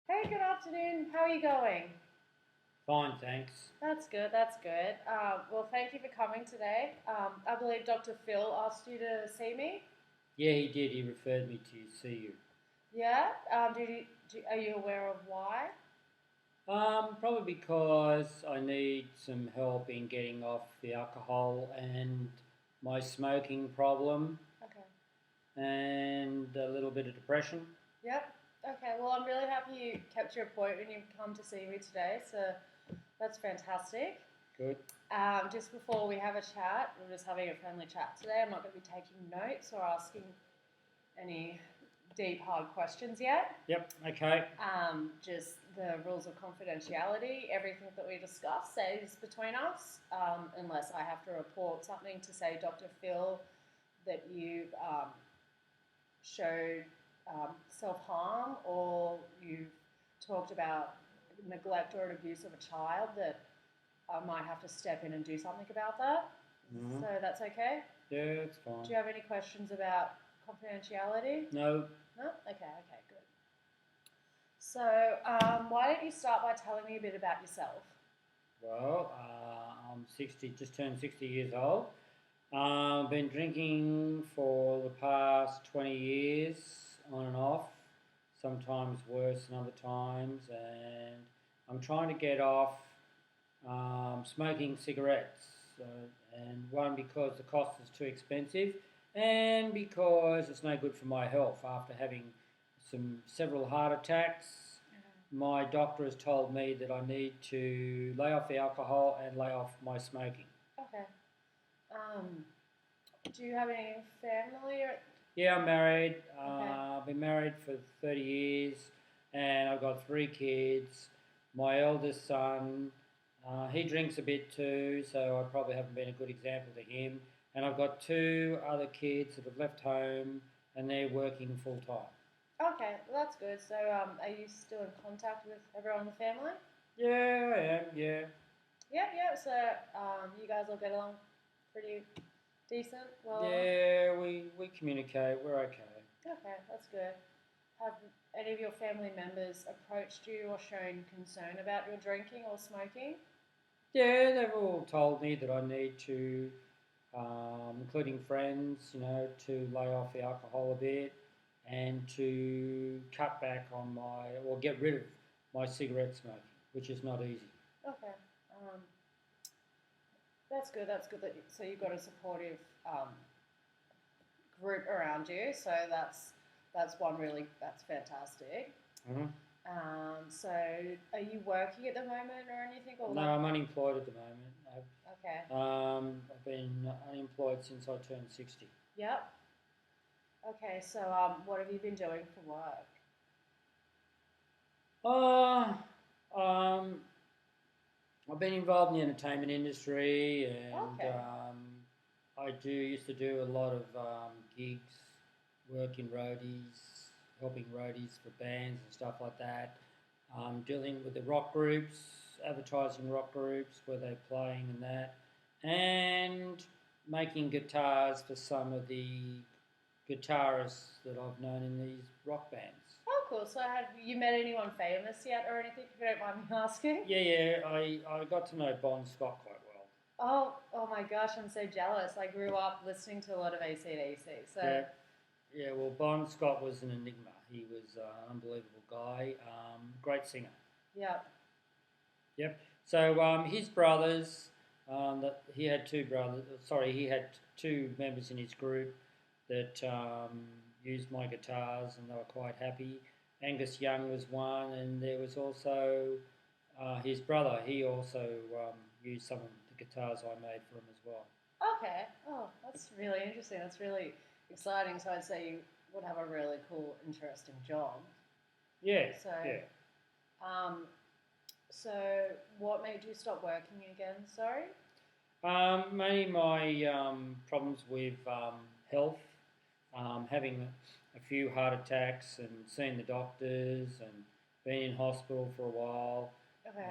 Hey, good afternoon. How are you going? Fine, thanks. That's good. That's good. Well, thank you for coming today. I believe Dr. Phil asked you to see me. Yeah, he did. He referred me to see you. Yeah. Are you aware of why? Probably because I need some help in getting off the alcohol and my smoking problem Okay. and a little bit of depression. Yep. Okay. Well, I'm really happy you kept your appointment and you've come to see me today. So that's fantastic. Good. Just before we have a chat, we're just having a friendly chat today. I'm not going to be taking notes or asking any deep, hard questions yet. Yep. Okay. Just the rules of confidentiality. Everything that we discuss stays between us, unless I have to report something to say, Dr. Phil, that you've showed self harm or you've talked about neglect or abuse of a child, that I might have to step in and do something about that. Hmm. So that's okay. Yeah, it's fine. Do you have any questions about confidentiality? No. No? Okay, okay, good. So, why don't you start by telling me a bit about yourself? Well, I'm 60, just turned 60 years old. I've been drinking for the past 20 years, on and off, sometimes worse than other times, and I'm trying to get off smoking cigarettes. And one, because the cost is too expensive, and because it's no good for my health. After having several heart attacks, my doctor has told me that I need to lay off the alcohol and lay off my smoking. Okay. Um, do you have any family or? Yeah, I'm married. Okay. I've been married for 30 years and I've got three kids. My eldest son, he drinks a bit too, so I probably haven't been a good example to him. And I've got two other kids that have left home and they're working full time. Okay, well that's good. So, are you still in contact with everyone in the family? Yeah, I am, yeah. Yeah, yeah. So, you guys all get along pretty decent. Well, Yeah, we communicate, we're okay. okay, that's good. Have any of your family members approached you or shown concern about your drinking or smoking? Yeah, they've all told me that I need to, including friends, to lay off the alcohol a bit and to cut back on or get rid of my cigarette smoking, which is not easy. Okay. Um, that's good. That's good. So you've got a supportive group around you. So that's one really that's fantastic. Hmm. So are you working at the moment or anything? Or No, like, I'm unemployed at the moment. okay. I've been unemployed since I turned 60. Yep. Okay. So what have you been doing for work? Uh, um, I've been involved in the entertainment industry, and Okay. I used to do a lot of gigs, work in roadies, helping roadies for bands and stuff like that. Dealing with the rock groups, advertising rock groups where they're playing and that, and making guitars for some of the guitarists that I've known in these rock bands. Oh, cool. So have you met anyone famous yet or anything? If you don't mind me asking. Yeah, yeah, I got to know Bon Scott quite well. Oh my gosh, I'm so jealous. I grew up listening to a lot of AC/DC. So, Yeah, yeah. Well, Bon Scott was an enigma. He was an unbelievable guy, great singer. yeah. Yep. So his brothers, that he had two brothers. Sorry, he had two members in his group that used my guitars, and they were quite happy. Angus Young was one, and there was also his brother. He also used some of the guitars I made for him as well. Okay. Oh, that's really interesting. That's really exciting. So I'd say you would have a really cool, interesting job. Yeah, So, yeah. um, so what made you stop working again? Sorry. Mainly my problems with health, having a few heart attacks and seeing the doctors and being in hospital for a while. Okay.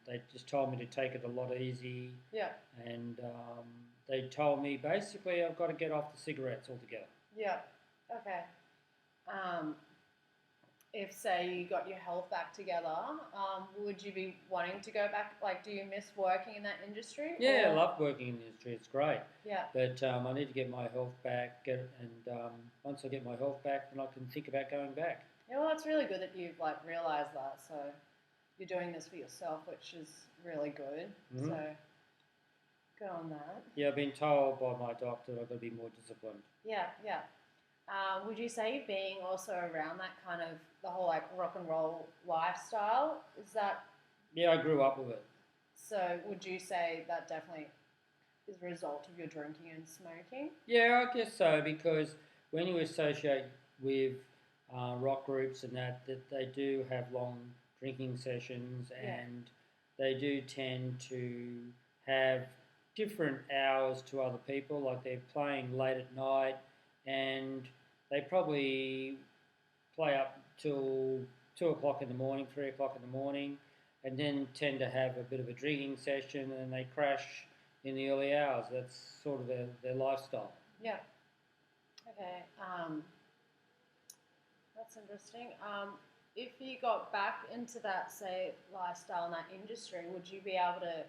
They just told me to take it a lot easy, Yeah. and they told me basically I've got to get off the cigarettes altogether. Yeah. Okay. Um, if say you got your health back together, would you be wanting to go back? Like, do you miss working in that industry? Yeah, I Or, love working in the industry. It's great, yeah, but I need to get my health back. Once I get my health back, then I can think about going back. yeah. Well, that's really good that you've like realised that. So you're doing this for yourself, which is really good. Mm-hmm. So good on that. Yeah, I've been told by my doctor I've got to be more disciplined. Yeah, yeah. Would you say being also around that kind of the whole like rock and roll lifestyle is that Yeah, I grew up with it. so? Would you say that definitely is a result of your drinking and smoking? Yeah, I guess so because when you associate with rock groups and that they do have long drinking sessions Yeah, and they do tend to have different hours to other people. Like they're playing late at night and they probably play up till 2 o'clock in the morning, 3 o'clock in the morning, and then tend to have a bit of a drinking session and they crash in the early hours. That's sort of their lifestyle. yeah. Okay. That's interesting. If you got back into that, say, lifestyle in that industry, would you be able to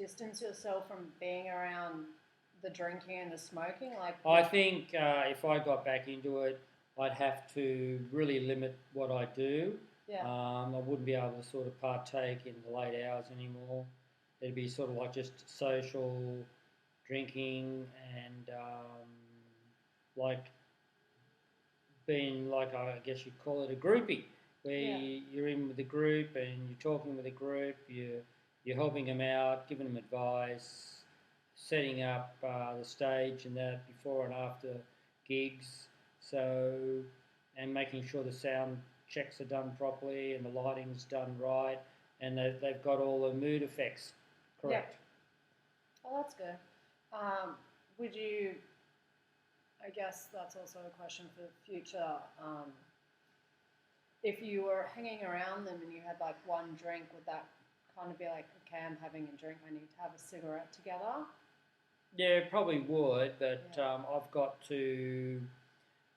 distance yourself from being around the drinking and the smoking? Like, I think if I got back into it, I'd have to really limit what I do. yeah, I wouldn't be able to sort of partake in the late hours anymore. It'd be sort of like just social drinking and like being like I guess you'd call it a groupie, where yeah, you're in with the group and you're talking with the group, you're helping them out, giving them advice, setting up the stage and that before and after gigs, so and making sure the sound checks are done properly and the lighting's done right, and they've got all the mood effects yeah. correct. Oh, that's good. Would you? I guess that's also a question for the future. If you were hanging around them and you had like one drink, would that kind of be like, okay, I'm having a drink, I need to have a cigarette together? Yeah, probably would, but Yeah, I've got to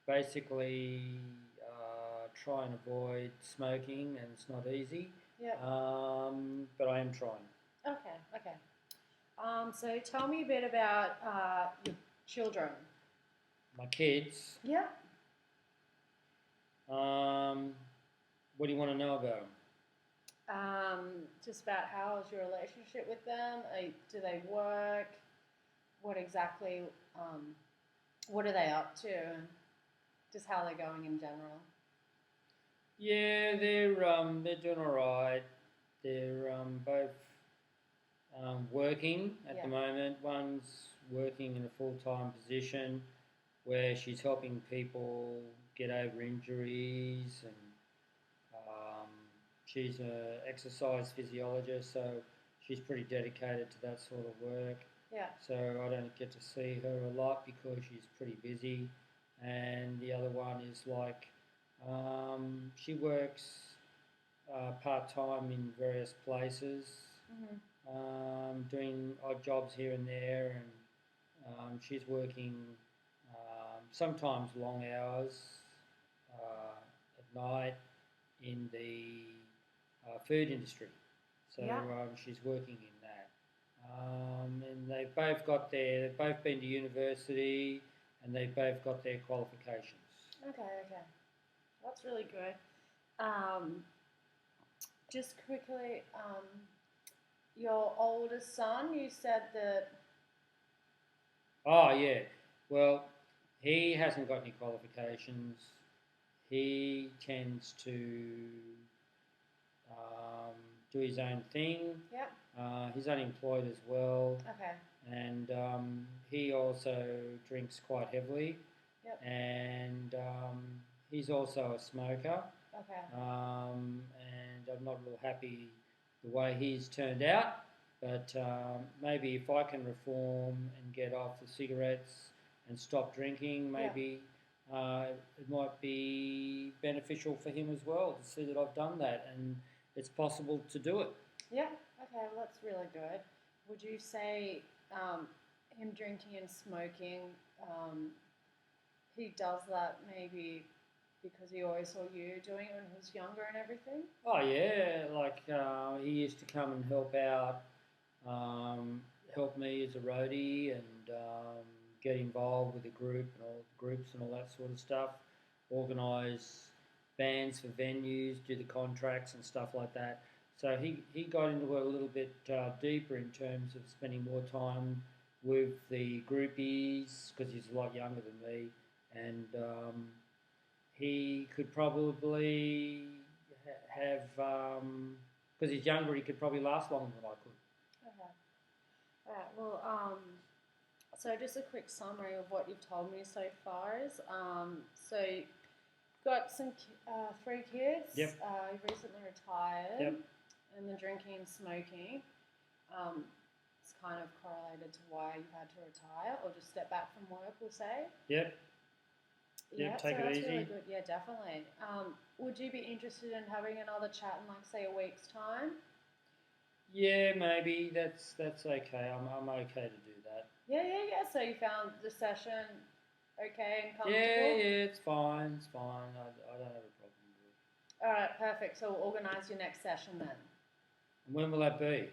basically try and avoid smoking, and it's not easy. yeah. But I am trying. Okay, okay. So tell me a bit about your children. My kids. Yeah. Um, what do you want to know about them? Just about how's your relationship with them? Do they work? What exactly? What are they up to? And just how they're going in general. Yeah, they're doing all right. They're both working at Yeah. the moment. One's working in a full time position where she's helping people get over injuries, and she's an exercise physiologist, so she's pretty dedicated to that sort of work. Yeah. So I don't get to see her a lot because she's pretty busy. And the other one is like she works part time in various places, Hmm. doing odd jobs here and there, and she's working sometimes long hours at night in the food industry. So Yeah. she's working in that. And they've both been to university, and they've both got their qualifications. Okay. Okay. That's really good. Um, just quickly, your oldest son, you said that. Oh yeah, well, he hasn't got any qualifications. He tends to um, do his own thing. Yep. He's unemployed as well, Okay. and he also drinks quite heavily, Yep. and he's also a smoker. Okay. And I'm not real happy the way he's turned out. But maybe if I can reform and get off the cigarettes and stop drinking, Yeah. maybe it might be beneficial for him as well to see that I've done that, and it's possible to do it. Yeah. Okay. Well, that's really good. Would you say him drinking and smoking, he does that maybe because he always saw you doing it when he was younger and everything? Oh yeah, like he used to come and help out, help me as a roadie, and get involved with the group and all the groups and all that sort of stuff. Organise bands for venues, do the contracts and stuff like that. So he got into it a little bit deeper in terms of spending more time with the groupies because he's a lot younger than me, and he could probably have because he's younger. He could probably last longer than I could. Okay. All right. Well, so just a quick summary of what you've told me so far is, so you've got three kids. Yep. You've recently retired. Yep. And the drinking and smoking. It's kind of correlated to why you had to retire or just step back from work, we'll say. Yep. Yeah, take so it that's easy. really good. Yeah, definitely. Would you be interested in having another chat in, like, say, a week's time? Yeah, maybe that's okay. I'm okay to do that. Yeah. So you found the session okay and comfortable? Yeah, it's fine. It's fine. I don't have a problem with it. All right, perfect. So we'll organise your next session then. And when will that be?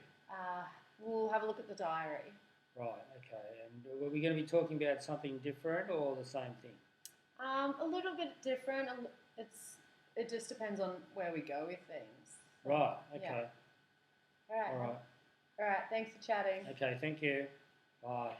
We'll have a look at the diary. Right. Okay. And are we going to be talking about something different or the same thing? A little bit different. It just depends on where we go with things. So, Right. Okay. Yeah. All right. All right. All right. Thanks for chatting. Okay. Thank you. Bye.